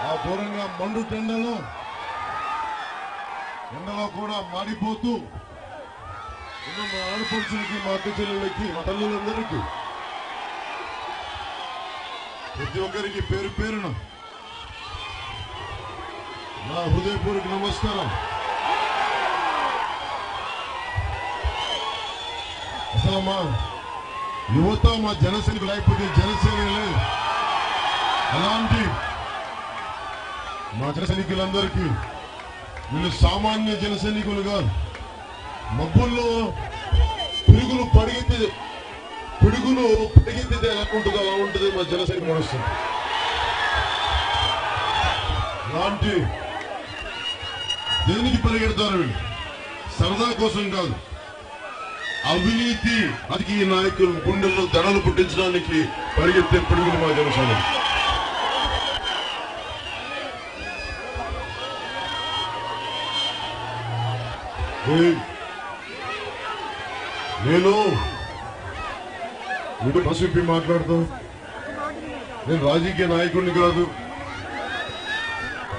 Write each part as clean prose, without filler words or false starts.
ఆ దూరంగా మండుటెండలో ఎండలో కూడా మాడిపోతూ మా ఆడపడుచులకి, మా అక్క చెల్లెళ్ళకి, మా తల్లులందరికీ, ప్రతి ఒక్కరికి పేరు పేరున నా హృదయపూర్వక నమస్కారం. అసలు మా యువత, మా జనసేనకు లేకపోతే జనసేన లేదు. అలాంటి మా జన సైనికులందరికీ, వీళ్ళు సామాన్య జన సైనికులు కాదు. మబ్బుల్లో పిడుగులు పడిగితే ఎలా ఉంటుందో అలా ఉంటుంది మా జన సైనికులు నడుస్తుంది. అలాంటి దేనికి పరిగెడతారు వీళ్ళు? సరదా కోసం కాదు, అవినీతి రాజకీయ నాయకులు గుండెల్లో దడలు పుట్టించడానికి పరిగెత్తే పిడుగులు మా జన సైనికులు. నేను పసిపి మాట్లాడుతూ, నేను రాజకీయ నాయకుడిని కాదు,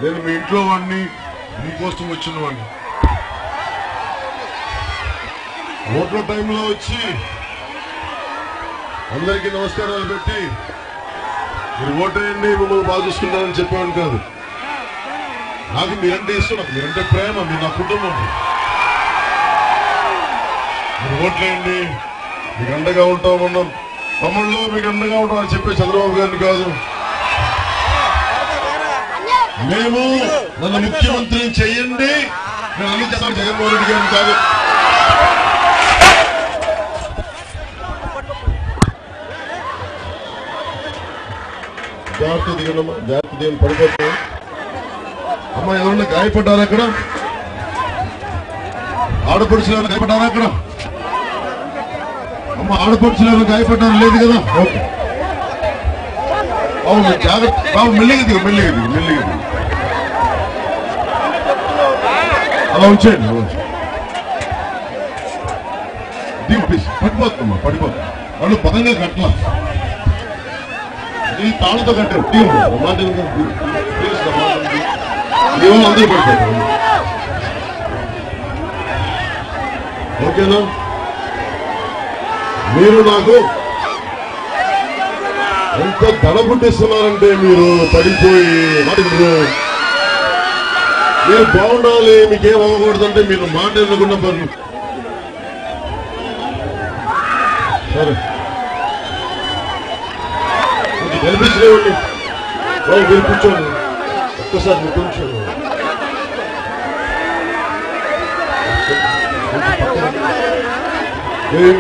నేను మీ ఇంట్లో వాడిని, మీకోసం వచ్చిన వాడిని. ఓట్ల టైంలో వచ్చి అందరికీ నమస్కారాలు పెట్టి మీరు ఓటేయండి, మిమ్మల్ని బాగా చూసుకుంటారని చెప్పాను కాదు. నాకు మీరంటే ఇష్టం, నాకు మీరంటే ప్రేమ, మీరు నా కుటుంబం. మీరు ఓట్లేయండి, మీకు అండగా ఉంటామన్నాం. తమ్ముళ్ళు మీకు అండగా ఉంటామని చెప్పే చంద్రబాబు గారిని కాదు, మేము నన్ను ముఖ్యమంత్రిని చెయ్యండి, నేను అన్ని చేస్తాను జగన్మోహన్ రెడ్డి గారిని కాదు. జాగ్రత్త దిగనమ్మా, జాగ్రత్త దిగని పడిపోతాం. అమ్మా ఎవరన్నా గాయపడ్డారా అక్కడ? ఆడపడుచులు గాయపడ్డారా అక్కడ? అమ్మ ఆడపడుచులు గాయపడ్డారు లేదు కదా? ఓకే, అవును, జాగ్రత్త బాబు, మెల్లిగా దిగు, మెల్లిగా దిగు, మెల్లిగా దిగు. అలా ఉంచేయండి, దిగు ప్లీజ్. పడిపోతుందమ్మా, పడిపోతుంది. వాళ్ళు పదంగా కట్టలా, ఈ తాళ్ళతో కట్టారు. అందరూ పడిపోతారు. ఓకేనా? మీరు నాకు ఎంత ధన పుట్టిస్తున్నారంటే, మీరు పడిపోయి మీరు బాగుండాలి, మీకేం అవ్వకూడదంటే మీరు మాట ఎన్నకుండా పనులు. సరే గెలిపించలేవండి, మీరు కూర్చోండి ఒక్కసారి, మీరు కూర్చోండి. Hey.